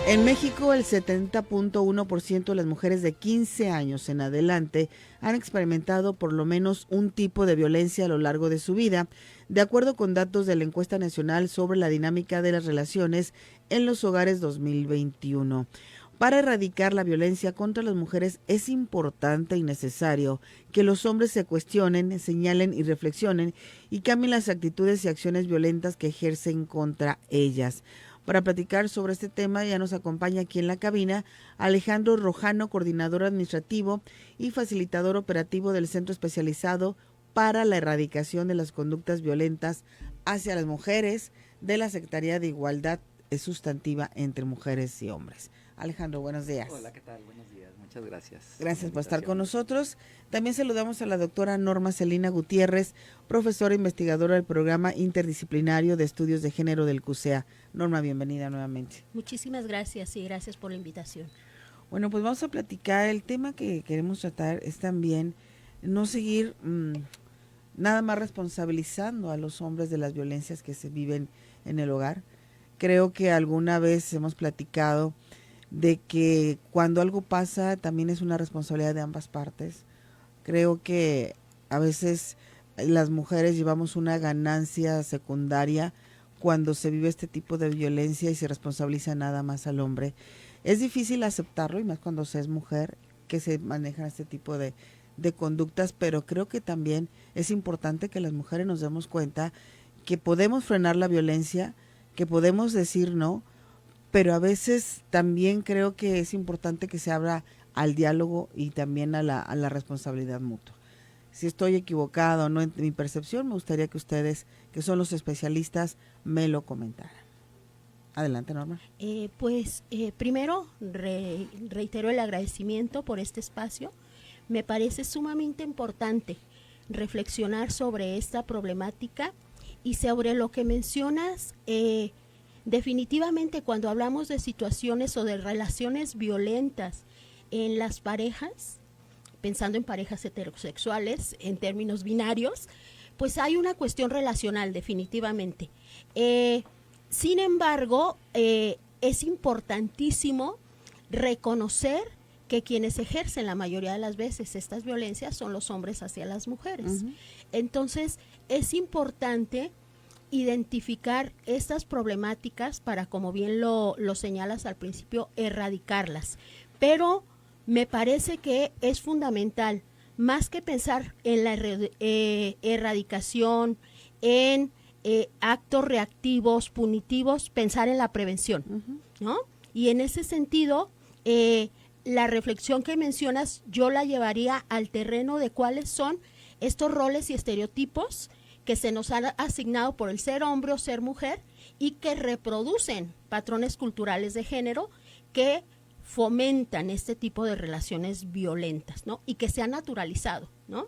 En México, el 70.1% de las mujeres de 15 años en adelante han experimentado por lo menos un tipo de violencia a lo largo de su vida, de acuerdo con datos de la Encuesta Nacional sobre la Dinámica de las Relaciones en los Hogares 2021. Para erradicar la violencia contra las mujeres es importante y necesario que los hombres se cuestionen, señalen y reflexionen y cambien las actitudes y acciones violentas que ejercen contra ellas. Para platicar sobre este tema ya nos acompaña aquí en la cabina Alejandro Rojano, coordinador administrativo y facilitador operativo del Centro Especializado para la Erradicación de las Conductas Violentas hacia las Mujeres de la Secretaría de Igualdad Sustantiva entre Mujeres y Hombres. Alejandro, buenos días. Hola, ¿qué tal? Buenos días, muchas gracias. Gracias por estar con nosotros. También saludamos a la doctora Norma Celina Gutiérrez, profesora investigadora del Programa Interdisciplinario de Estudios de Género del CUSEA. Norma, bienvenida nuevamente. Muchísimas gracias y gracias por la invitación. Bueno, pues vamos a platicar. El tema que queremos tratar es también no seguir nada más responsabilizando a los hombres de las violencias que se viven en el hogar. Creo que alguna vez hemos platicado de que cuando algo pasa también es una responsabilidad de ambas partes. Creo que a veces las mujeres llevamos una ganancia secundaria cuando se vive este tipo de violencia y se responsabiliza nada más al hombre. Es difícil aceptarlo, y más cuando se es mujer, que se manejan este tipo de conductas, pero creo que también es importante que las mujeres nos demos cuenta que podemos frenar la violencia, que podemos decir no, pero a veces también creo que es importante que se abra al diálogo y también a la responsabilidad mutua. Si estoy equivocado o no en mi percepción, me gustaría que ustedes, que son los especialistas, me lo comentaran. Adelante, Norma. Primero reitero el agradecimiento por este espacio. Me parece sumamente importante reflexionar sobre esta problemática y sobre lo que mencionas. Definitivamente, cuando hablamos de situaciones o de relaciones violentas en las parejas, pensando en parejas heterosexuales, en términos binarios, pues hay una cuestión relacional definitivamente. Sin embargo, es importantísimo reconocer que quienes ejercen la mayoría de las veces estas violencias son los hombres hacia las mujeres. Uh-huh. Entonces, es importante identificar estas problemáticas para, como bien lo señalas al principio, erradicarlas. Pero me parece que es fundamental, más que pensar en la erradicación, en actos reactivos, punitivos, pensar en la prevención, uh-huh, ¿no? Y en ese sentido, la reflexión que mencionas, yo la llevaría al terreno de cuáles son estos roles y estereotipos que se nos han asignado por el ser hombre o ser mujer y que reproducen patrones culturales de género que fomentan este tipo de relaciones violentas, ¿no? Y que se han naturalizado, ¿no?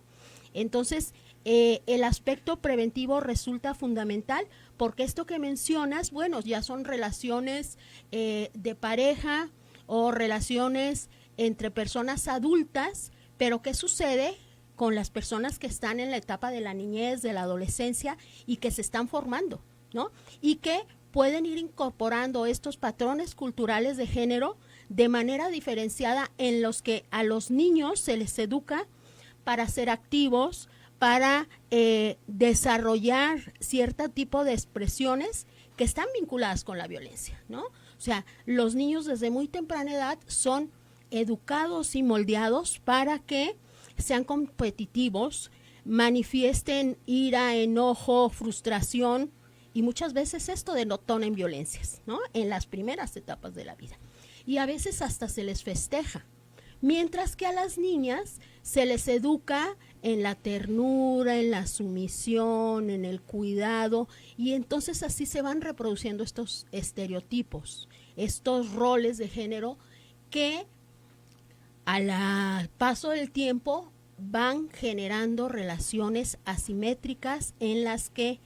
Entonces, el aspecto preventivo resulta fundamental porque esto que mencionas, bueno, ya son relaciones de pareja o relaciones entre personas adultas, pero ¿qué sucede con las personas que están en la etapa de la niñez, de la adolescencia y que se están formando, ¿no? Y que pueden ir incorporando estos patrones culturales de género de manera diferenciada, en los que a los niños se les educa para ser activos, para desarrollar cierto tipo de expresiones que están vinculadas con la violencia, ¿no? O sea, los niños desde muy temprana edad son educados y moldeados para que sean competitivos, manifiesten ira, enojo, frustración, y muchas veces esto denota en violencias, ¿no? En las primeras etapas de la vida. Y a veces hasta se les festeja. Mientras que a las niñas se les educa en la ternura, en la sumisión, en el cuidado, y entonces así se van reproduciendo estos estereotipos, estos roles de género que al paso del tiempo van generando relaciones asimétricas en las que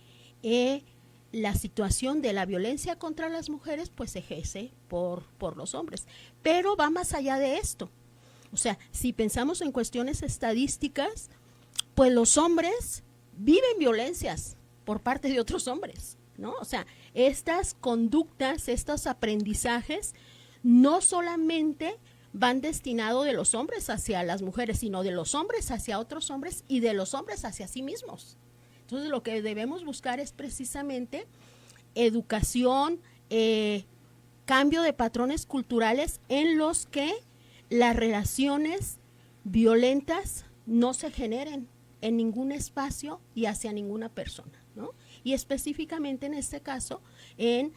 la situación de la violencia contra las mujeres pues se ejerce por los hombres. Pero va más allá de esto. O sea, si pensamos en cuestiones estadísticas, pues los hombres viven violencias por parte de otros hombres, ¿no? O sea, estas conductas, estos aprendizajes no solamente van destinados de los hombres hacia las mujeres, sino de los hombres hacia otros hombres y de los hombres hacia sí mismos. Entonces lo que debemos buscar es precisamente educación, cambio de patrones culturales en los que las relaciones violentas no se generen en ningún espacio y hacia ninguna persona, ¿no? Y específicamente en este caso en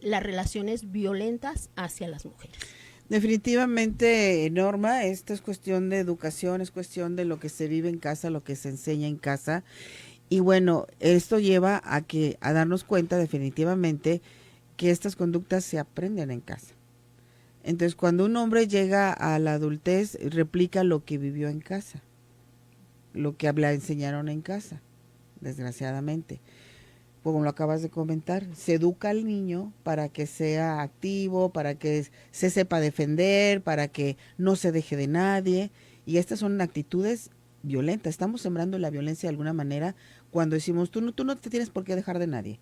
las relaciones violentas hacia las mujeres. Definitivamente, Norma, esto es cuestión de educación, es cuestión de lo que se vive en casa, lo que se enseña en casa. Y bueno, esto lleva a darnos cuenta definitivamente que estas conductas se aprenden en casa. Entonces, cuando un hombre llega a la adultez, replica lo que vivió en casa, lo que le enseñaron en casa, desgraciadamente. Como lo acabas de comentar, se educa al niño para que sea activo, para que se sepa defender, para que no se deje de nadie. Y estas son actitudes violentas. Estamos sembrando la violencia de alguna manera cuando decimos, tú no te tienes por qué dejar de nadie.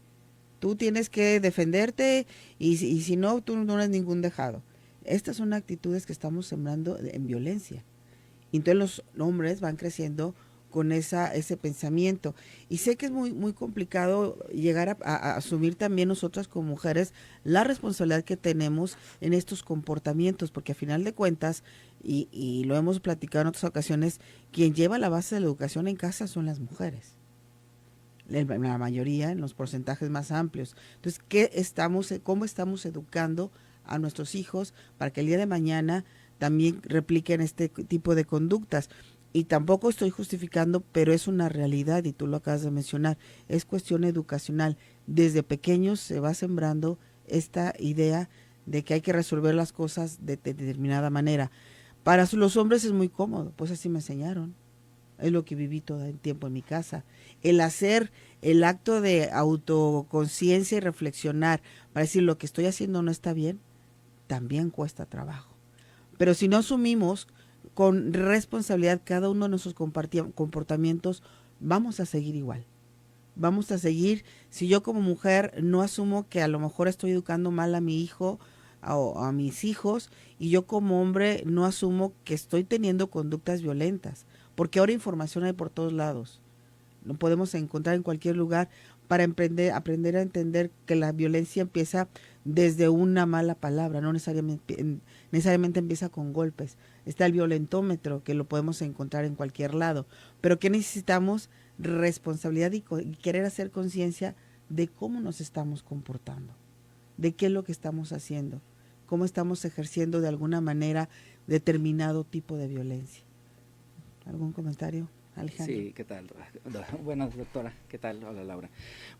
Tú tienes que defenderte y si no, tú no eres ningún dejado. Estas son actitudes que estamos sembrando en violencia. Y entonces los hombres van creciendo con ese pensamiento. Y sé que es muy, muy complicado llegar a asumir también nosotras como mujeres la responsabilidad que tenemos en estos comportamientos, porque a final de cuentas, y lo hemos platicado en otras ocasiones, quien lleva la base de la educación en casa son las mujeres. La mayoría, en los porcentajes más amplios. Entonces, ¿cómo estamos educando a nuestros hijos para que el día de mañana también repliquen este tipo de conductas? Y tampoco estoy justificando, pero es una realidad y tú lo acabas de mencionar, es cuestión educacional. Desde pequeños se va sembrando esta idea de que hay que resolver las cosas de determinada manera. Para los hombres es muy cómodo, pues así me enseñaron. Es lo que viví todo el tiempo en mi casa. El hacer el acto de autoconciencia y reflexionar para decir lo que estoy haciendo no está bien, también cuesta trabajo. Pero si no asumimos con responsabilidad cada uno de nuestros comportamientos, vamos a seguir igual. Vamos a seguir, si yo como mujer no asumo que a lo mejor estoy educando mal a mi hijo o a mis hijos, y yo como hombre no asumo que estoy teniendo conductas violentas, porque ahora información hay por todos lados. Lo podemos encontrar en cualquier lugar para aprender a entender que la violencia empieza desde una mala palabra, no necesariamente empieza con golpes. Está el violentómetro, que lo podemos encontrar en cualquier lado. Pero ¿qué necesitamos? Responsabilidad y querer hacer conciencia de cómo nos estamos comportando, de qué es lo que estamos haciendo, cómo estamos ejerciendo de alguna manera determinado tipo de violencia. ¿Algún comentario, Alejandro? Sí, ¿qué tal? Buenas, doctora. ¿Qué tal? Hola, Laura.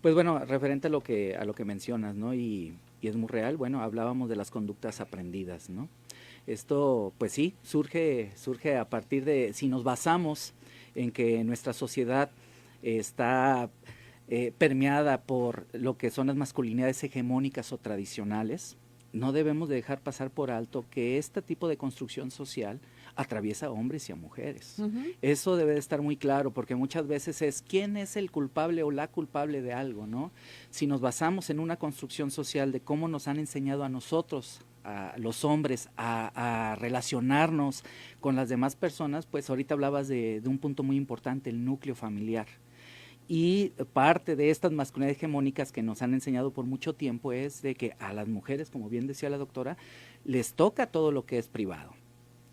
Pues bueno, referente a lo que mencionas, ¿no? Y es muy real. Bueno, hablábamos de las conductas aprendidas, ¿no? Esto, pues sí, surge a partir de, si nos basamos en que nuestra sociedad está permeada por lo que son las masculinidades hegemónicas o tradicionales, no debemos de dejar pasar por alto que este tipo de construcción social atraviesa a hombres y a mujeres. Eso debe de estar muy claro, porque muchas veces es quién es el culpable o la culpable de algo, ¿no? Si nos basamos en una construcción social de cómo nos han enseñado a nosotros, a los hombres, a relacionarnos con las demás personas, pues ahorita hablabas de un punto muy importante, el núcleo familiar. Y parte de estas masculinidades hegemónicas que nos han enseñado por mucho tiempo es de que a las mujeres, como bien decía la doctora, les toca todo lo que es privado.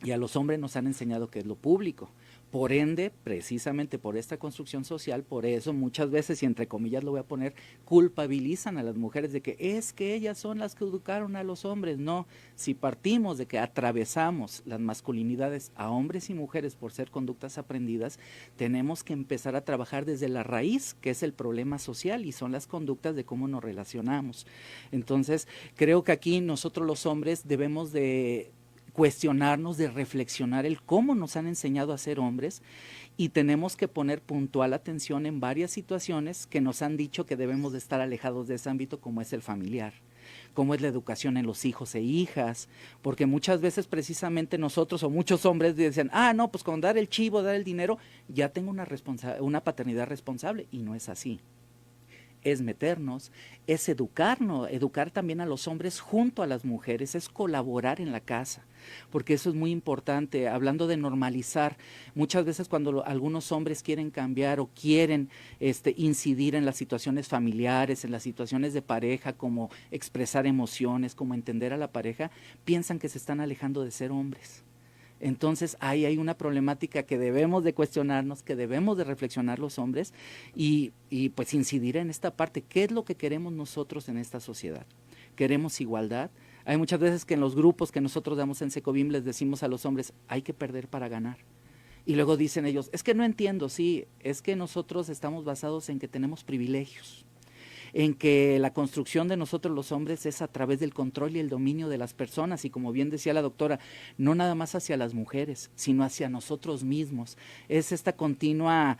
Y a los hombres nos han enseñado que es lo público. Por ende, precisamente por esta construcción social, por eso muchas veces, y entre comillas lo voy a poner, culpabilizan a las mujeres de que es que ellas son las que educaron a los hombres. No, si partimos de que atravesamos las masculinidades a hombres y mujeres por ser conductas aprendidas, tenemos que empezar a trabajar desde la raíz, que es el problema social, y son las conductas de cómo nos relacionamos. Entonces, creo que aquí nosotros los hombres debemos de cuestionarnos, de reflexionar el cómo nos han enseñado a ser hombres, y tenemos que poner puntual atención en varias situaciones que nos han dicho que debemos de estar alejados de ese ámbito, como es el familiar, como es la educación en los hijos e hijas, porque muchas veces precisamente nosotros o muchos hombres dicen, no, pues con dar el chivo, dar el dinero, ya tengo una paternidad responsable, y no es así. es meternos, es educarnos, educar también a los hombres junto a las mujeres, es colaborar en la casa, porque eso es muy importante. Hablando de normalizar, muchas veces cuando algunos hombres quieren cambiar o quieren incidir en las situaciones familiares, en las situaciones de pareja, como expresar emociones, como entender a la pareja, piensan que se están alejando de ser hombres. Entonces ahí hay una problemática que debemos de cuestionarnos, que debemos de reflexionar los hombres y pues incidir en esta parte. ¿Qué es lo que queremos nosotros en esta sociedad? ¿Queremos igualdad? Hay muchas veces que en los grupos que nosotros damos en Secovim les decimos a los hombres, hay que perder para ganar. Y luego dicen ellos, es que no entiendo, sí, es que nosotros estamos basados en que tenemos privilegios, en que la construcción de nosotros los hombres es a través del control y el dominio de las personas, y como bien decía la doctora, no nada más hacia las mujeres, sino hacia nosotros mismos. Es esta continua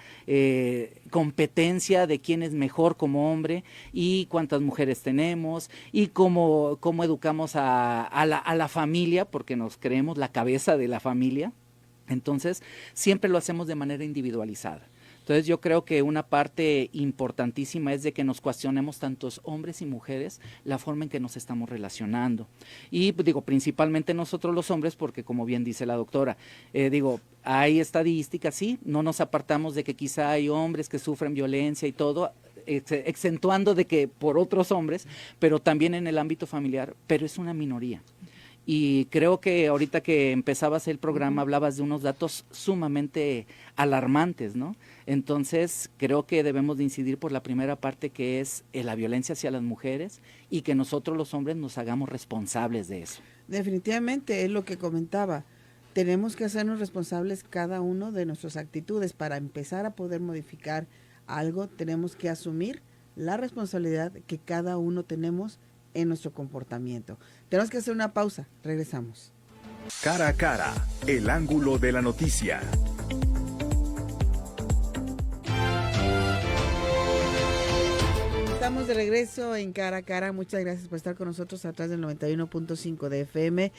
competencia de quién es mejor como hombre y cuántas mujeres tenemos y cómo educamos a la familia, porque nos creemos la cabeza de la familia. Entonces, siempre lo hacemos de manera individualizada. Entonces yo creo que una parte importantísima es de que nos cuestionemos tantos hombres y mujeres la forma en que nos estamos relacionando. Y digo, principalmente nosotros los hombres, porque como bien dice la doctora, hay estadísticas, sí, no nos apartamos de que quizá hay hombres que sufren violencia y todo, exentuando de que por otros hombres, pero también en el ámbito familiar, pero es una minoría. Y creo que ahorita que empezabas el programa hablabas de unos datos sumamente alarmantes, ¿no? Entonces creo que debemos de incidir por la primera parte, que es la violencia hacia las mujeres, y que nosotros los hombres nos hagamos responsables de eso. Definitivamente es lo que comentaba. Tenemos que hacernos responsables cada uno de nuestras actitudes. Para empezar a poder modificar algo, tenemos que asumir la responsabilidad que cada uno tenemos en nuestro comportamiento. Tenemos que hacer una pausa. Regresamos. Cara a cara, el ángulo de la noticia. Estamos de regreso en Cara a Cara. Muchas gracias por estar con nosotros a través del 91.5 de FM.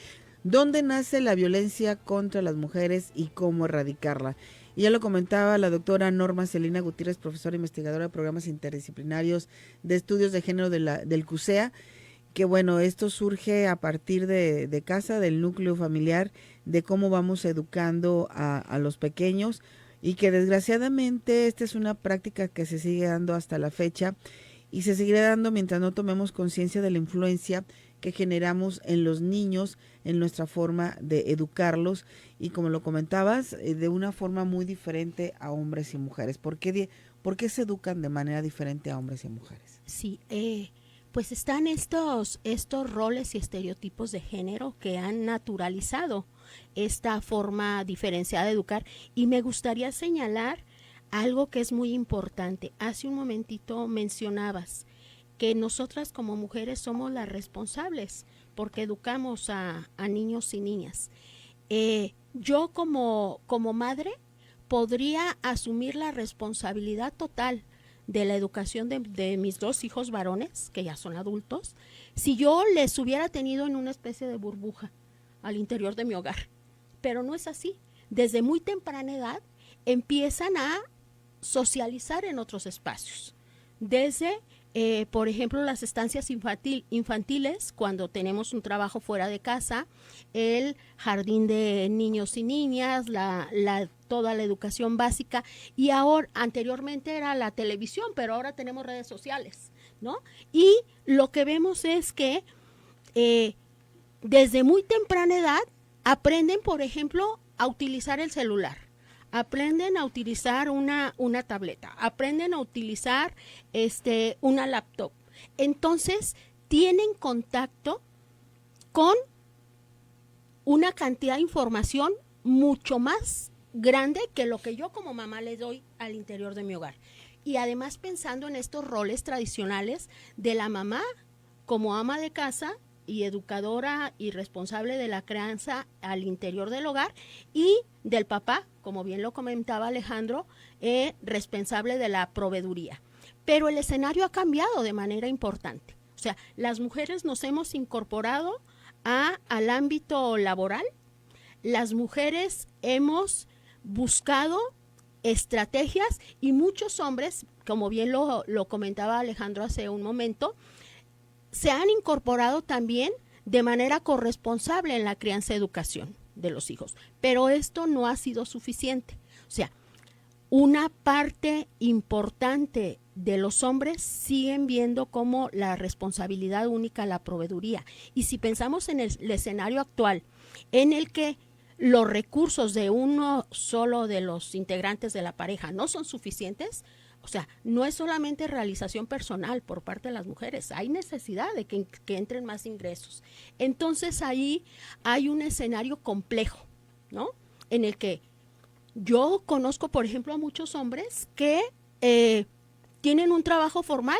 ¿Dónde nace la violencia contra las mujeres y cómo erradicarla? Y ya lo comentaba la doctora Norma Celina Gutiérrez, profesora investigadora de programas interdisciplinarios de estudios de género del CUSEA, que bueno, esto surge a partir de casa, del núcleo familiar, de cómo vamos educando a los pequeños, y que desgraciadamente esta es una práctica que se sigue dando hasta la fecha y se seguirá dando mientras no tomemos conciencia de la influencia que generamos en los niños, en nuestra forma de educarlos, y como lo comentabas, de una forma muy diferente a hombres y mujeres. ¿Por qué se educan de manera diferente a hombres y mujeres? Sí, pues están estos roles y estereotipos de género que han naturalizado esta forma diferenciada de educar, y me gustaría señalar algo que es muy importante. Hace un momentito mencionabas que nosotras como mujeres somos las responsables porque educamos a niños y niñas. Yo como madre podría asumir la responsabilidad total de la educación de mis dos hijos varones, que ya son adultos, si yo les hubiera tenido en una especie de burbuja al interior de mi hogar. Pero no es así. Desde muy temprana edad empiezan a socializar en otros espacios. Desde, por ejemplo, las estancias infantiles, cuando tenemos un trabajo fuera de casa, el jardín de niños y niñas, toda la educación básica, y ahora, anteriormente era la televisión, pero ahora tenemos redes sociales, ¿no? Y lo que vemos es que desde muy temprana edad aprenden, por ejemplo, a utilizar el celular, aprenden a utilizar una tableta, aprenden a utilizar una laptop. Entonces, tienen contacto con una cantidad de información mucho más grande que lo que yo como mamá les doy al interior de mi hogar. Y además pensando en estos roles tradicionales de la mamá como ama de casa y educadora y responsable de la crianza al interior del hogar, y del papá, como bien lo comentaba Alejandro, responsable de la proveeduría. Pero el escenario ha cambiado de manera importante. O sea, las mujeres nos hemos incorporado al ámbito laboral, las mujeres hemos buscado estrategias, y muchos hombres, como bien lo comentaba Alejandro hace un momento, se han incorporado también de manera corresponsable en la crianza y educación de los hijos. Pero esto no ha sido suficiente. O sea, una parte importante de los hombres siguen viendo como la responsabilidad única la proveeduría. Y si pensamos en el escenario actual, en el que los recursos de uno solo de los integrantes de la pareja no son suficientes, o sea, no es solamente realización personal por parte de las mujeres, hay necesidad de que entren más ingresos. Entonces ahí hay un escenario complejo, ¿no? En el que yo conozco, por ejemplo, a muchos hombres que tienen un trabajo formal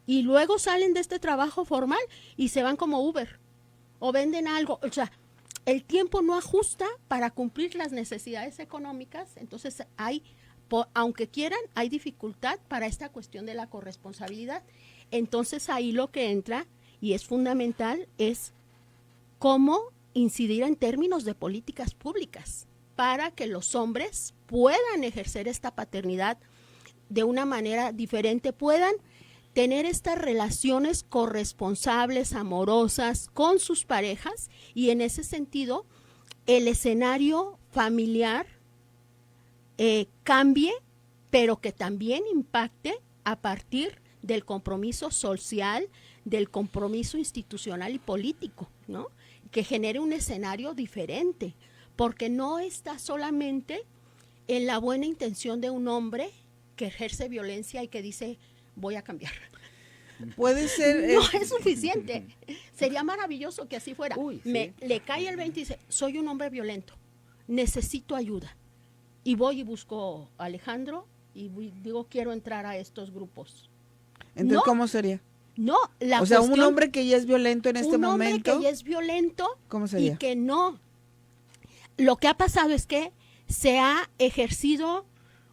y luego salen de este trabajo formal y se van como Uber o venden algo. O sea, el tiempo no ajusta para cumplir las necesidades económicas, entonces aunque quieran, hay dificultad para esta cuestión de la corresponsabilidad. Entonces ahí lo que entra, y es fundamental, es cómo incidir en términos de políticas públicas para que los hombres puedan ejercer esta paternidad de una manera diferente, puedan tener estas relaciones corresponsables, amorosas con sus parejas, y en ese sentido el escenario familiar cambie, pero que también impacte a partir del compromiso social, del compromiso institucional y político, ¿no? Que genere un escenario diferente, porque no está solamente en la buena intención de un hombre que ejerce violencia y que dice, voy a cambiar. Puede ser... No es suficiente. Sería maravilloso que así fuera. Uy, sí. Le cae el 20 y dice, soy un hombre violento, necesito ayuda. Y voy y busco a Alejandro y digo, quiero entrar a estos grupos. Entonces, No. ¿cómo sería? No, la O sea, cuestión, un hombre que ya es violento en este un hombre momento, que ya es violento ¿cómo sería? y que no. Lo que ha pasado es que se ha ejercido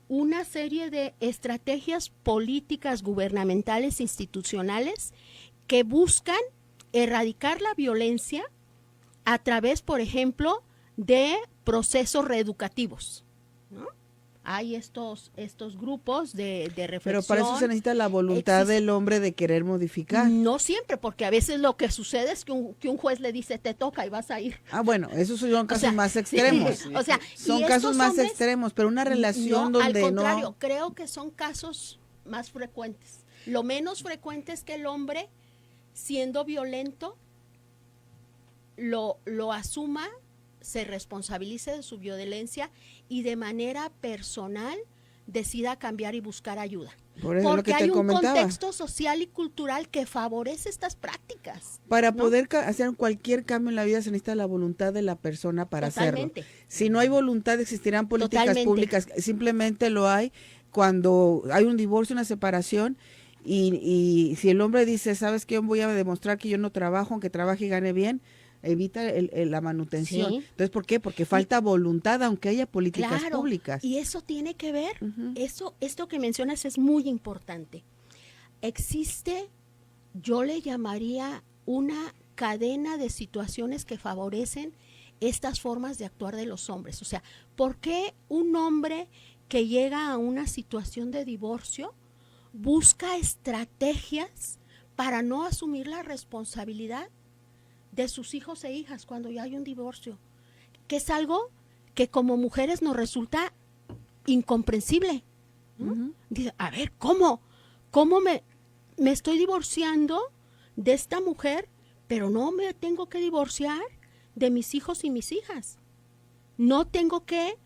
una serie de estrategias políticas, gubernamentales, institucionales, que buscan erradicar la violencia a través, por ejemplo, de procesos reeducativos, ¿no? Hay estos grupos de reflexión. Pero para eso se necesita la voluntad del hombre de querer modificar. No siempre, porque a veces lo que sucede es que un juez le dice, te toca y vas a ir. Ah, bueno, esos son casos más sí, extremos. o sea, Son y casos estos más hombres, extremos, pero una relación no, donde al contrario, no... creo que son casos más frecuentes. Lo menos frecuente es que el hombre, siendo violento, lo asuma, se responsabilice de su violencia y de manera personal decida cambiar y buscar ayuda. Por eso Porque lo que hay te un comentaba. contexto social y cultural que favorece estas prácticas. Para ¿no? poder hacer cualquier cambio en la vida se necesita la voluntad de la persona para Totalmente. hacerlo. Si no hay voluntad, existirán políticas Totalmente. públicas. Simplemente lo hay cuando hay un divorcio, una separación, y si el hombre dice, ¿sabes qué? Voy a demostrar que yo no trabajo, aunque trabaje y gane bien, evita la manutención. Sí. Entonces, ¿por qué? Porque falta voluntad, aunque haya políticas Claro, públicas. y eso tiene que ver, Ujú. esto que mencionas es muy importante. Existe, yo le llamaría una cadena de situaciones que favorecen estas formas de actuar de los hombres. O sea, ¿por qué un hombre que llega a una situación de divorcio busca estrategias para no asumir la responsabilidad de sus hijos e hijas cuando ya hay un divorcio? Que es algo que como mujeres nos resulta incomprensible, ¿no? Ujú. Dice, a ver, ¿cómo me estoy divorciando de esta mujer, pero no me tengo que divorciar de mis hijos y mis hijas? No tengo que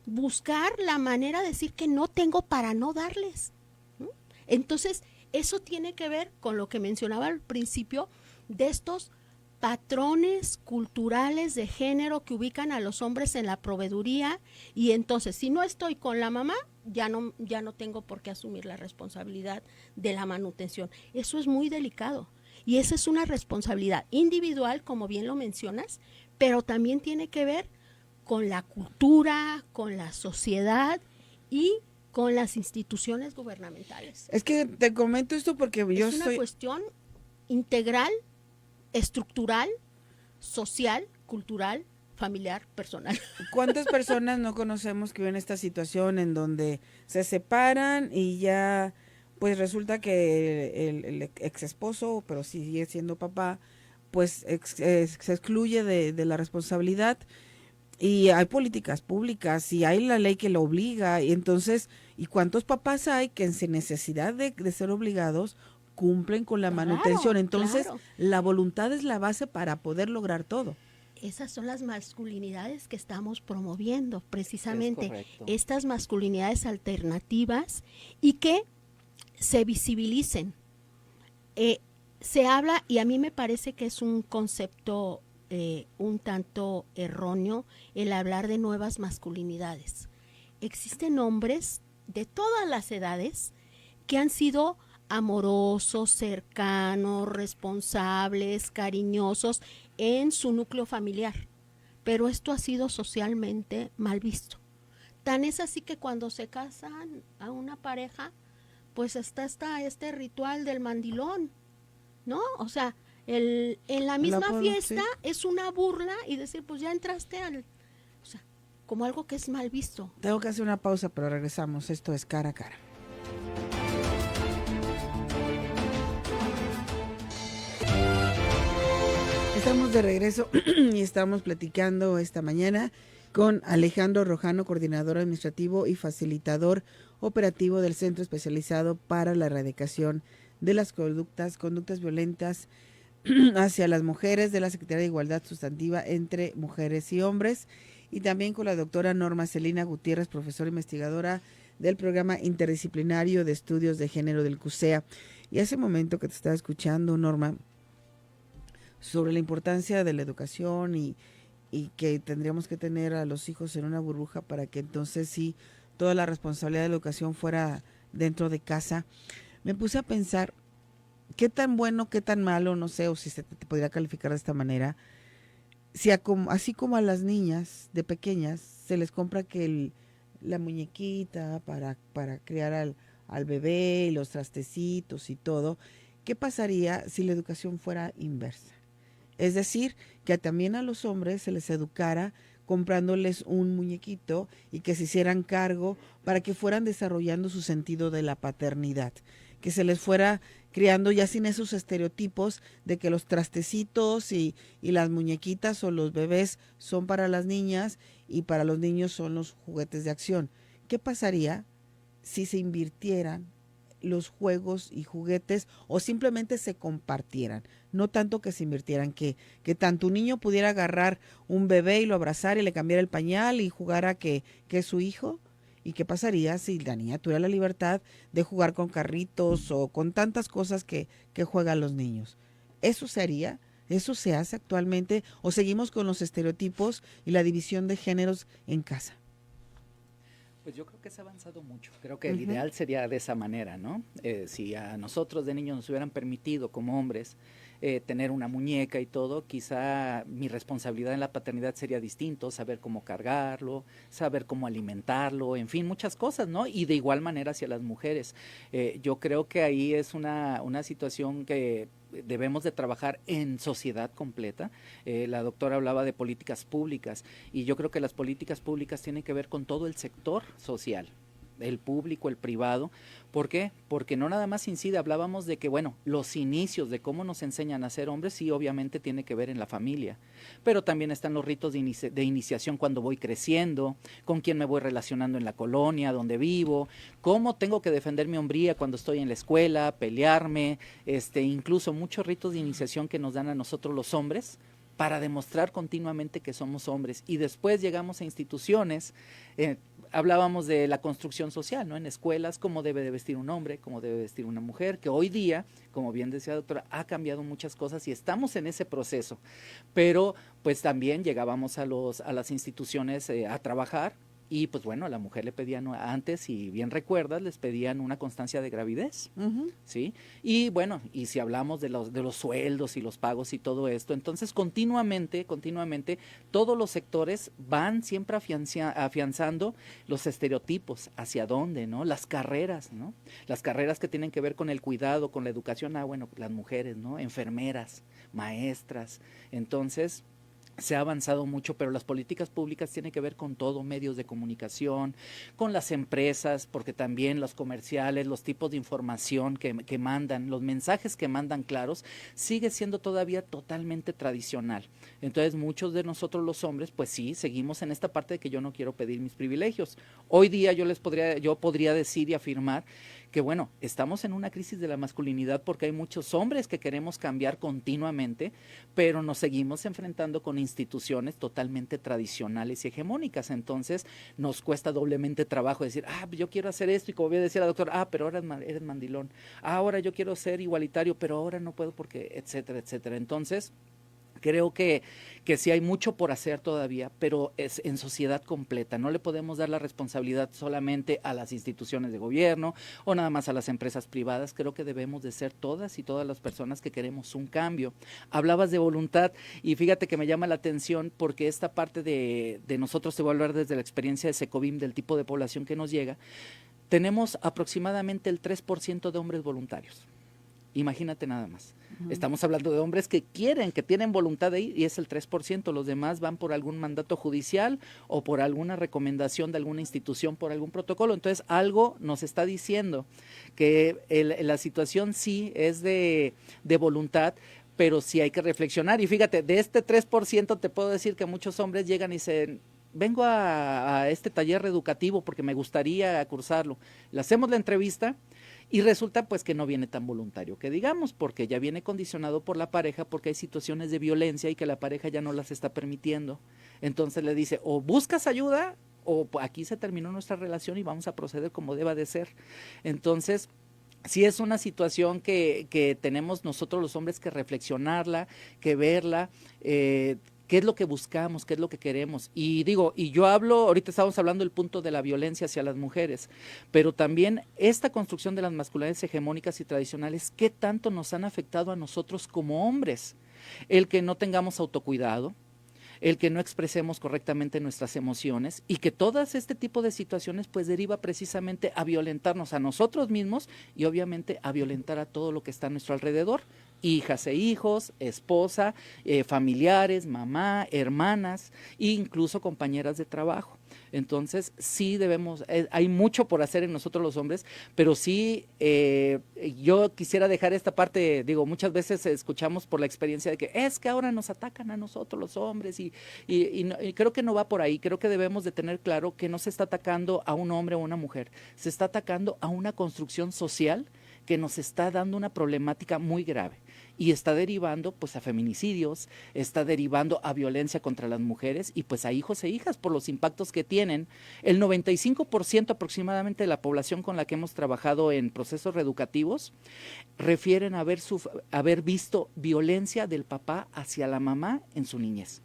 buscar la manera de decir que no tengo para no darles, ¿no? Entonces, eso tiene que ver con lo que mencionaba al principio de estos patrones culturales de género que ubican a los hombres en la proveeduría, y entonces si no estoy con la mamá, ya no tengo por qué asumir la responsabilidad de la manutención. Eso es muy delicado y esa es una responsabilidad individual, como bien lo mencionas, pero también tiene que ver con la cultura, con la sociedad y con las instituciones gubernamentales. Es que te comento esto porque yo es una soy... cuestión integral, estructural, social, cultural, familiar personal. ¿Cuántas personas no conocemos que viven esta situación en donde se separan y ya pues resulta que el ex esposo, pero sigue siendo papá, pues se excluye de la responsabilidad? Y hay políticas públicas y hay la ley que lo obliga, y entonces, ¿y cuántos papás hay que sin necesidad de ser obligados cumplen con la Claro, manutención? Entonces, claro. la voluntad es la base para poder lograr todo. Esas son las masculinidades que estamos promoviendo, precisamente. correcto. Estas masculinidades alternativas y que se visibilicen. Se habla, y a mí me parece que es un concepto un tanto erróneo, el hablar de nuevas masculinidades. Existen hombres de todas las edades que han sido amorosos, cercanos, responsables, cariñosos en su núcleo familiar, pero esto ha sido socialmente mal visto. Tan es así que cuando se casan a una pareja, pues está este ritual del mandilón, ¿no? O sea, en la misma fiesta sí. Es una burla y decir, pues ya entraste o sea, como algo que es mal visto. Tengo que hacer una pausa, pero regresamos. Esto es Cara a Cara. Estamos de regreso y estamos platicando esta mañana con Alejandro Rojano, coordinador administrativo y facilitador operativo del Centro Especializado para la Erradicación de las Conductas Violentas hacia las mujeres de la Secretaría de Igualdad Sustantiva entre Mujeres y Hombres, y también con la doctora Norma Celina Gutiérrez, profesora investigadora del Programa Interdisciplinario de Estudios de Género del CUSEA. Y hace un momento que te estaba escuchando, Norma, sobre la importancia de la educación y que tendríamos que tener a los hijos en una burbuja para que entonces sí toda la responsabilidad de la educación fuera dentro de casa, me puse a pensar qué tan bueno, qué tan malo, no sé, o si se te podría calificar de esta manera, si así como a las niñas de pequeñas se les compra que la muñequita para criar al bebé y los trastecitos y todo, ¿qué pasaría si la educación fuera inversa? Es decir, que también a los hombres se les educara comprándoles un muñequito y que se hicieran cargo para que fueran desarrollando su sentido de la paternidad, que se les fuera criando ya sin esos estereotipos de que los trastecitos y las muñequitas o los bebés son para las niñas y para los niños son los juguetes de acción. ¿Qué pasaría si se invirtieran los juegos y juguetes o simplemente se compartieran? No tanto que se invirtieran, que tanto un niño pudiera agarrar un bebé y lo abrazara y le cambiara el pañal y jugara que es su hijo. ¿Y qué pasaría si la niña tuviera la libertad de jugar con carritos o con tantas cosas que juegan los niños? ¿Eso se haría? ¿Eso se hace actualmente? ¿O seguimos con los estereotipos y la división de géneros en casa? Pues yo creo que se ha avanzado mucho. Creo que el ideal sería de esa manera, ¿no? Si a nosotros de niños nos hubieran permitido como hombres tener una muñeca y todo, quizá mi responsabilidad en la paternidad sería distinto, saber cómo cargarlo, saber cómo alimentarlo, en fin, muchas cosas, ¿no? Y de igual manera hacia las mujeres. Yo creo que ahí es una situación que debemos de trabajar en sociedad completa. La doctora hablaba de políticas públicas y yo creo que las políticas públicas tienen que ver con todo el sector social, el público, el privado. ¿Por qué? Porque no nada más incide, hablábamos de que, bueno, los inicios de cómo nos enseñan a ser hombres, sí, obviamente tiene que ver en la familia, pero también están los ritos de iniciación cuando voy creciendo, con quién me voy relacionando en la colonia, donde vivo, cómo tengo que defender mi hombría cuando estoy en la escuela, pelearme, incluso muchos ritos de iniciación que nos dan a nosotros los hombres, para demostrar continuamente que somos hombres. Y después llegamos a instituciones, hablábamos de la construcción social, ¿no? En escuelas, cómo debe de vestir un hombre, cómo debe vestir una mujer, que hoy día, como bien decía la doctora, ha cambiado muchas cosas y estamos en ese proceso. Pero pues también llegábamos a las instituciones a trabajar. Y pues bueno, a la mujer le pedían antes, si bien recuerdas, les pedían una constancia de gravidez, ¿sí? Y bueno, y si hablamos de los sueldos y los pagos y todo esto, entonces continuamente, todos los sectores van siempre afianzando los estereotipos, hacia dónde, ¿no? Las carreras, ¿no? Las carreras que tienen que ver con el cuidado, con la educación, bueno, las mujeres, ¿no? Enfermeras, maestras, entonces se ha avanzado mucho, pero las políticas públicas tienen que ver con todo, medios de comunicación, con las empresas, porque también los comerciales, los tipos de información que mandan, los mensajes que mandan claros, sigue siendo todavía totalmente tradicional. Entonces muchos de nosotros los hombres, pues sí, seguimos en esta parte de que yo no quiero pedir mis privilegios. Hoy día yo podría decir y afirmar que bueno, estamos en una crisis de la masculinidad porque hay muchos hombres que queremos cambiar continuamente, pero nos seguimos enfrentando con instituciones totalmente tradicionales y hegemónicas. Entonces nos cuesta doblemente trabajo decir, yo quiero hacer esto, y como voy a decir al doctor, pero ahora eres mandilón, ahora yo quiero ser igualitario, pero ahora no puedo porque, etcétera, etcétera. Entonces creo que sí hay mucho por hacer todavía, pero es en sociedad completa. No le podemos dar la responsabilidad solamente a las instituciones de gobierno o nada más a las empresas privadas. Creo que debemos de ser todas y todas las personas que queremos un cambio. Hablabas de voluntad y fíjate que me llama la atención porque esta parte de nosotros, te voy a hablar desde la experiencia de Secovim, del tipo de población que nos llega, tenemos aproximadamente el 3% de hombres voluntarios. Imagínate nada más. Estamos hablando de hombres que quieren, que tienen voluntad de ir, y es el 3%. Los demás van por algún mandato judicial o por alguna recomendación de alguna institución, por algún protocolo. Entonces, algo nos está diciendo que la situación sí es de voluntad, pero sí hay que reflexionar. Y fíjate, de este 3% te puedo decir que muchos hombres llegan y dicen, vengo a este taller reeducativo porque me gustaría cursarlo. Le hacemos la entrevista y resulta pues que no viene tan voluntario que digamos, porque ya viene condicionado por la pareja, porque hay situaciones de violencia y que la pareja ya no las está permitiendo. Entonces le dice, o buscas ayuda o aquí se terminó nuestra relación y vamos a proceder como deba de ser. Entonces sí es una situación que tenemos nosotros los hombres que reflexionarla, que verla, qué es lo que buscamos, qué es lo que queremos. Y digo, y yo hablo, ahorita estamos hablando del punto de la violencia hacia las mujeres, pero también esta construcción de las masculinidades hegemónicas y tradicionales, ¿qué tanto nos han afectado a nosotros como hombres? El que no tengamos autocuidado, el que no expresemos correctamente nuestras emociones y que todas este tipo de situaciones pues deriva precisamente a violentarnos a nosotros mismos y obviamente a violentar a todo lo que está a nuestro alrededor, hijas e hijos, esposa, familiares, mamá, hermanas e incluso compañeras de trabajo. Entonces sí debemos, hay mucho por hacer en nosotros los hombres, pero sí yo quisiera dejar esta parte, digo, muchas veces escuchamos por la experiencia de que es que ahora nos atacan a nosotros los hombres y creo que no va por ahí. Creo que debemos de tener claro que no se está atacando a un hombre o a una mujer, se está atacando a una construcción social que nos está dando una problemática muy grave y está derivando pues a feminicidios, está derivando a violencia contra las mujeres y pues a hijos e hijas por los impactos que tienen. El 95% aproximadamente de la población con la que hemos trabajado en procesos reeducativos refieren a haber visto violencia del papá hacia la mamá en su niñez.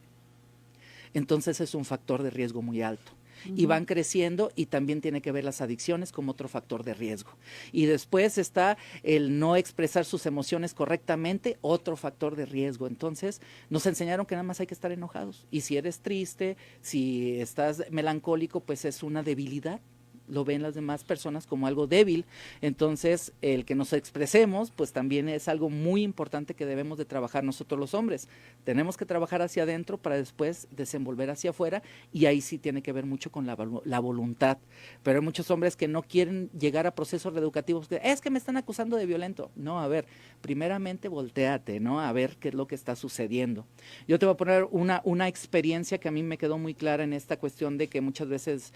Entonces es un factor de riesgo muy alto. Y van creciendo y también tiene que ver las adicciones como otro factor de riesgo. Y después está el no expresar sus emociones correctamente, otro factor de riesgo. Entonces nos enseñaron que nada más hay que estar enojados. Y si eres triste, si estás melancólico, pues es una debilidad. Lo ven las demás personas como algo débil. Entonces el que nos expresemos pues también es algo muy importante que debemos de trabajar nosotros los hombres. Tenemos que trabajar hacia adentro para después desenvolver hacia afuera y ahí sí tiene que ver mucho con la voluntad. Pero hay muchos hombres que no quieren llegar a procesos reeducativos, que es que me están acusando de violento. No, a ver, primeramente voltéate, ¿no? A ver qué es lo que está sucediendo. Yo te voy a poner una experiencia que a mí me quedó muy clara en esta cuestión de que muchas veces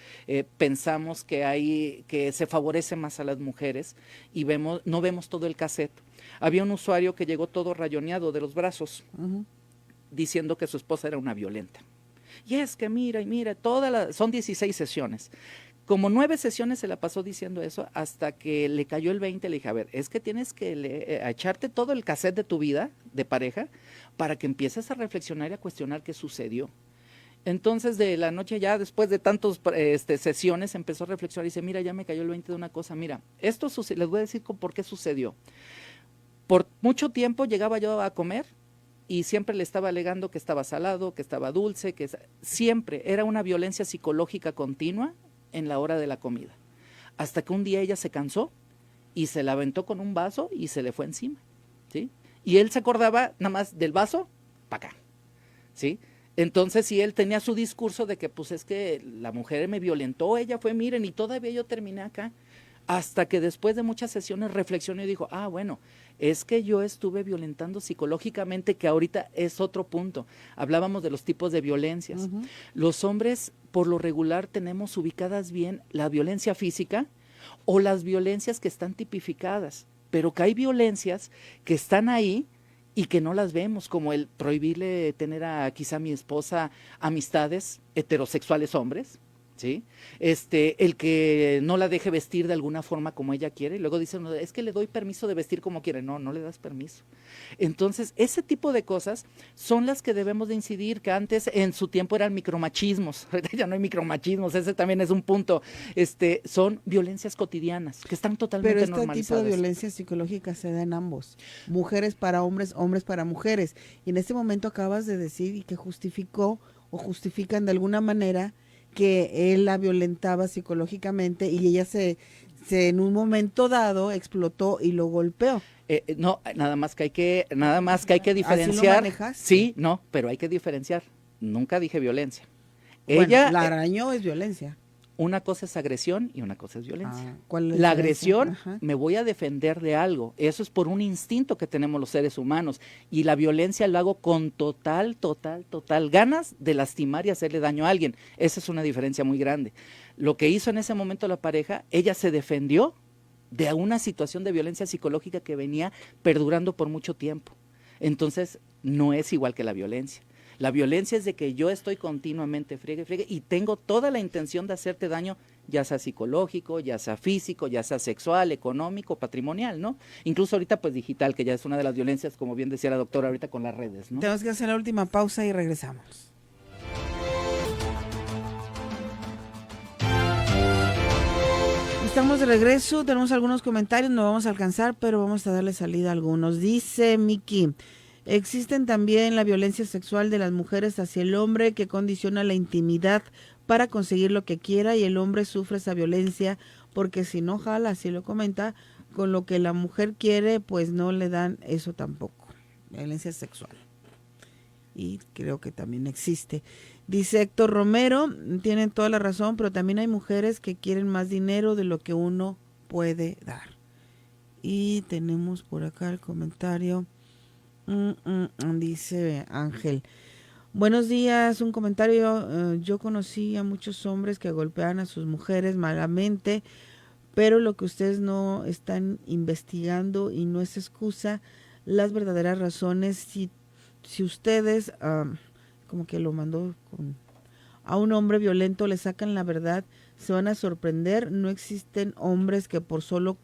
pensamos que se favorece más a las mujeres y no vemos todo el cassette. Había un usuario que llegó todo rayoneado de los brazos, diciendo que su esposa era una violenta. Y es que mira, son 16 sesiones. Como 9 sesiones se la pasó diciendo eso hasta que le cayó el 20. Le dije, a ver, es que tienes que echarte todo el cassette de tu vida de pareja para que empieces a reflexionar y a cuestionar qué sucedió. Entonces de la noche ya después de tantas sesiones empezó a reflexionar y dice, mira, ya me cayó el 20 de una cosa, mira, esto les voy a decir por qué sucedió. Por mucho tiempo llegaba yo a comer y siempre le estaba alegando que estaba salado, que estaba dulce, que siempre era una violencia psicológica continua en la hora de la comida. Hasta que un día ella se cansó y se la aventó con un vaso y se le fue encima, ¿sí? Y él se acordaba nada más del vaso para acá, ¿sí? Entonces, si él tenía su discurso de que pues es que la mujer me violentó, ella fue, miren, y todavía yo terminé acá. Hasta que después de muchas sesiones reflexionó y dijo, bueno, es que yo estuve violentando psicológicamente, que ahorita es otro punto. Hablábamos de los tipos de violencias. Los hombres, por lo regular, tenemos ubicadas bien la violencia física o las violencias que están tipificadas, pero que hay violencias que están ahí y que no las vemos, como el prohibirle tener a quizá mi esposa amistades heterosexuales hombres, ¿sí? El que no la deje vestir de alguna forma como ella quiere, y luego dicen, es que le doy permiso de vestir como quiere. No, no le das permiso. Entonces, ese tipo de cosas son las que debemos de incidir, que antes en su tiempo eran micromachismos, ahorita ya no hay micromachismos, ese también es un punto, son violencias cotidianas, que están totalmente normalizadas. Pero este tipo de violencia psicológica se da en ambos, mujeres para hombres, hombres para mujeres, y en este momento acabas de decir y que justificó o justifican de alguna manera que él la violentaba psicológicamente y ella se en un momento dado explotó y lo golpeó. No, nada más que hay que diferenciar. ¿Así lo manejas? Sí, no, pero hay que diferenciar. Nunca dije violencia. Bueno, Ella, la arañó es violencia. Una cosa es agresión y una cosa es violencia. ¿Cuál es la diferencia? agresión, Ajá. me voy a defender de algo. Eso es por un instinto que tenemos los seres humanos. Y la violencia lo hago con total ganas de lastimar y hacerle daño a alguien. Esa es una diferencia muy grande. Lo que hizo en ese momento la pareja, ella se defendió de una situación de violencia psicológica que venía perdurando por mucho tiempo. Entonces, no es igual que la violencia. La violencia es de que yo estoy continuamente friegue y tengo toda la intención de hacerte daño, ya sea psicológico, ya sea físico, ya sea sexual, económico, patrimonial, ¿no? Incluso ahorita pues digital, que ya es una de las violencias, como bien decía la doctora ahorita con las redes, ¿no? Tenemos que hacer la última pausa y regresamos. Estamos de regreso, tenemos algunos comentarios, no vamos a alcanzar, pero vamos a darle salida a algunos. Dice Miki, existen también la violencia sexual de las mujeres hacia el hombre que condiciona la intimidad para conseguir lo que quiera y el hombre sufre esa violencia porque si no jala, así lo comenta, con lo que la mujer quiere, pues no le dan eso tampoco. Violencia sexual. Y creo que también existe. Dice Héctor Romero, tienen toda la razón, pero también hay mujeres que quieren más dinero de lo que uno puede dar. Y tenemos por acá el comentario. Dice Ángel, buenos días, un comentario, yo conocí a muchos hombres que golpean a sus mujeres malamente, pero lo que ustedes no están investigando y no es excusa, las verdaderas razones, si ustedes, como que lo mandó a un hombre violento le sacan la verdad, se van a sorprender, no existen hombres que por solo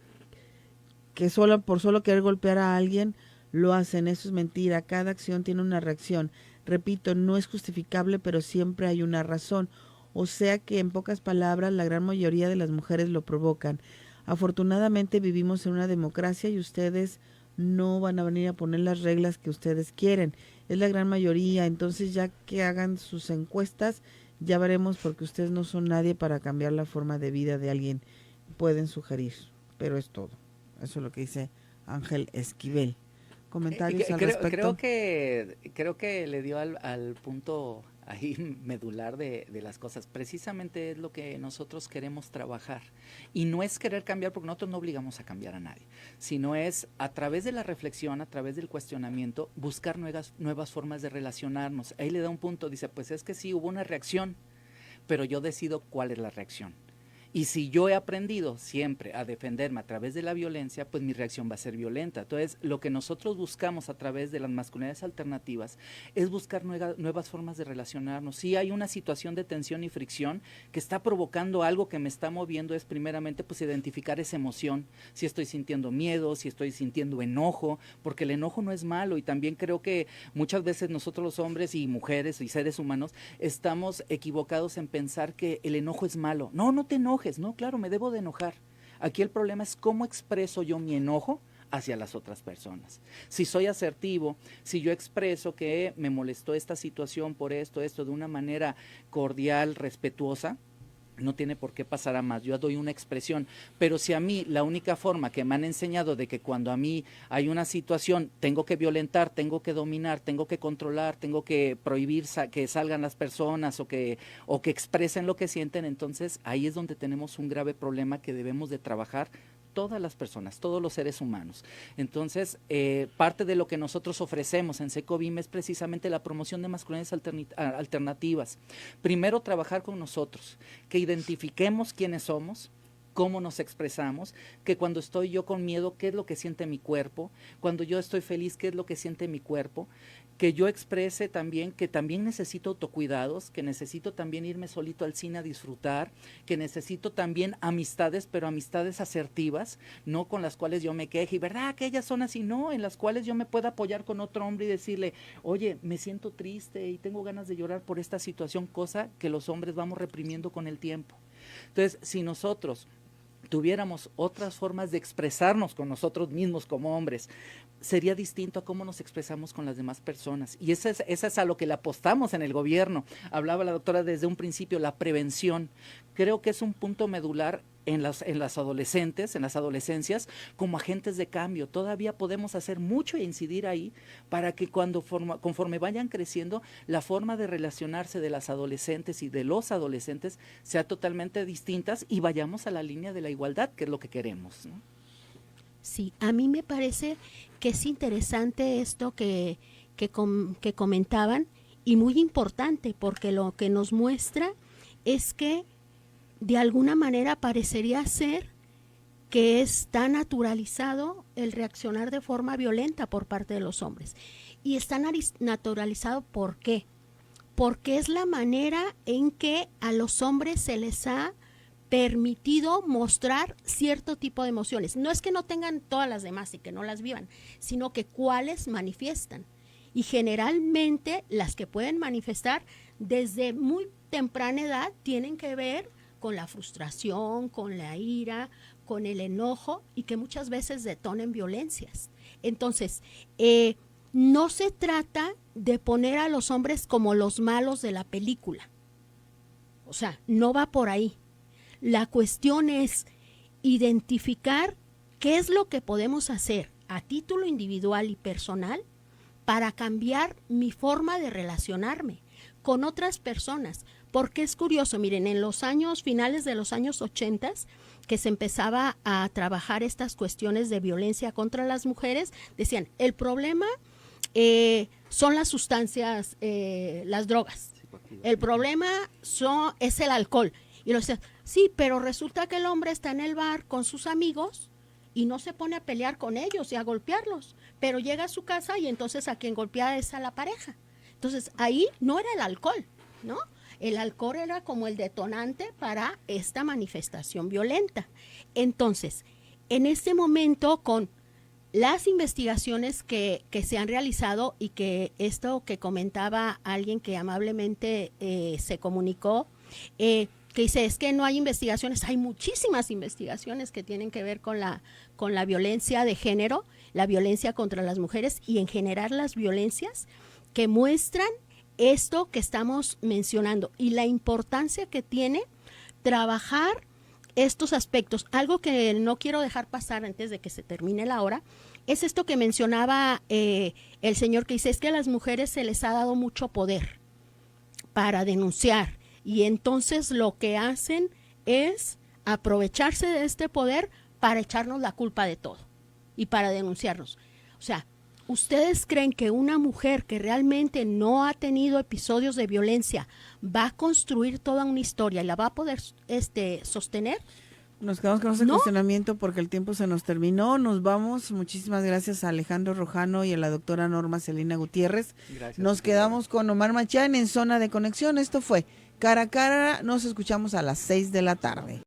querer golpear a alguien lo hacen, eso es mentira, cada acción tiene una reacción, repito, no es justificable, pero siempre hay una razón, o sea que en pocas palabras la gran mayoría de las mujeres lo provocan. Afortunadamente vivimos en una democracia y ustedes no van a venir a poner las reglas que ustedes quieren, es la gran mayoría, entonces ya que hagan sus encuestas, ya veremos porque ustedes no son nadie para cambiar la forma de vida de alguien, pueden sugerir, pero es todo, eso es lo que dice Ángel Esquivel. Comentarios al respecto. Creo que le dio al punto ahí medular de las cosas. Precisamente es lo que nosotros queremos trabajar. Y no es querer cambiar, porque nosotros no obligamos a cambiar a nadie, sino es a través de la reflexión, a través del cuestionamiento, buscar nuevas formas de relacionarnos. Ahí le da un punto, dice, pues es que sí, hubo una reacción, pero yo decido cuál es la reacción. Y si yo he aprendido siempre a defenderme a través de la violencia, pues mi reacción va a ser violenta. Entonces, lo que nosotros buscamos a través de las masculinidades alternativas es buscar nuevas formas de relacionarnos. Si hay una situación de tensión y fricción que está provocando algo que me está moviendo, es primeramente pues identificar esa emoción. Si estoy sintiendo miedo, si estoy sintiendo enojo, porque el enojo no es malo. Y también creo que muchas veces nosotros los hombres y mujeres y seres humanos estamos equivocados en pensar que el enojo es malo. No, no te enojes. No, claro, me debo de enojar. Aquí el problema es cómo expreso yo mi enojo hacia las otras personas. Si soy asertivo, si yo expreso que me molestó esta situación por esto, de una manera cordial, respetuosa, no tiene por qué pasar a más, yo doy una expresión, pero si a mí la única forma que me han enseñado de que cuando a mí hay una situación tengo que violentar, tengo que dominar, tengo que controlar, tengo que prohibir que salgan las personas o que expresen lo que sienten, entonces ahí es donde tenemos un grave problema que debemos de trabajar todas las personas, todos los seres humanos. Entonces, parte de lo que nosotros ofrecemos en Secovim es precisamente la promoción de masculinidades alternativas. Primero, trabajar con nosotros, que identifiquemos quiénes somos, cómo nos expresamos, que cuando estoy yo con miedo, qué es lo que siente mi cuerpo, cuando yo estoy feliz, qué es lo que siente mi cuerpo, que yo exprese también que también necesito autocuidados, que necesito también irme solito al cine a disfrutar, que necesito también amistades, pero amistades asertivas, no con las cuales yo me queje, y verdad que ellas son así, no, en las cuales yo me pueda apoyar con otro hombre y decirle, oye, me siento triste y tengo ganas de llorar por esta situación, cosa que los hombres vamos reprimiendo con el tiempo. Entonces, si nosotros tuviéramos otras formas de expresarnos con nosotros mismos como hombres, sería distinto a cómo nos expresamos con las demás personas. Y esa es a lo que le apostamos en el gobierno. Hablaba la doctora desde un principio, la prevención. Creo que es un punto medular en las adolescentes, en las adolescencias, como agentes de cambio. Todavía podemos hacer mucho e incidir ahí para que conforme vayan creciendo, la forma de relacionarse de las adolescentes y de los adolescentes sea totalmente distintas y vayamos a la línea de la igualdad, que es lo que queremos, ¿no? Sí, a mí me parece que es interesante esto que comentaban y muy importante, porque lo que nos muestra es que de alguna manera parecería ser que está naturalizado el reaccionar de forma violenta por parte de los hombres. Y está naturalizado, ¿por qué? Porque es la manera en que a los hombres se les ha permitido mostrar cierto tipo de emociones. No es que no tengan todas las demás y que no las vivan, sino que cuáles manifiestan. Y generalmente las que pueden manifestar desde muy temprana edad tienen que ver con la frustración, con la ira, con el enojo y que muchas veces detonen violencias. Entonces, no se trata de poner a los hombres como los malos de la película. O sea, no va por ahí. La cuestión es identificar qué es lo que podemos hacer a título individual y personal para cambiar mi forma de relacionarme con otras personas. Porque es curioso, miren, en los finales de los años 80, que se empezaba a trabajar estas cuestiones de violencia contra las mujeres, decían, el problema son las sustancias, las drogas. El problema es el alcohol. Y lo decían, sí, pero resulta que el hombre está en el bar con sus amigos y no se pone a pelear con ellos y a golpearlos, pero llega a su casa y entonces a quien golpea es a la pareja. Entonces ahí no era el alcohol, ¿no? El alcohol era como el detonante para esta manifestación violenta. Entonces, en este momento, con las investigaciones que se han realizado y que esto que comentaba alguien que amablemente se comunicó, que dice, es que no hay investigaciones, hay muchísimas investigaciones que tienen que ver con la violencia de género, la violencia contra las mujeres y en general las violencias que muestran esto que estamos mencionando y la importancia que tiene trabajar estos aspectos. Algo que no quiero dejar pasar antes de que se termine la hora es esto que mencionaba el señor que dice, es que a las mujeres se les ha dado mucho poder para denunciar y entonces lo que hacen es aprovecharse de este poder para echarnos la culpa de todo y para denunciarnos. O sea, ¿ustedes creen que una mujer que realmente no ha tenido episodios de violencia va a construir toda una historia y la va a poder sostener? Nos quedamos con ese cuestionamiento porque el tiempo se nos terminó. Nos vamos. Muchísimas gracias a Alejandro Rojano y a la doctora Norma Celina Gutiérrez. Gracias. Nos quedamos con Omar Machán en Zona de Conexión. Esto fue Cara a Cara. Nos escuchamos a las 6 de la tarde.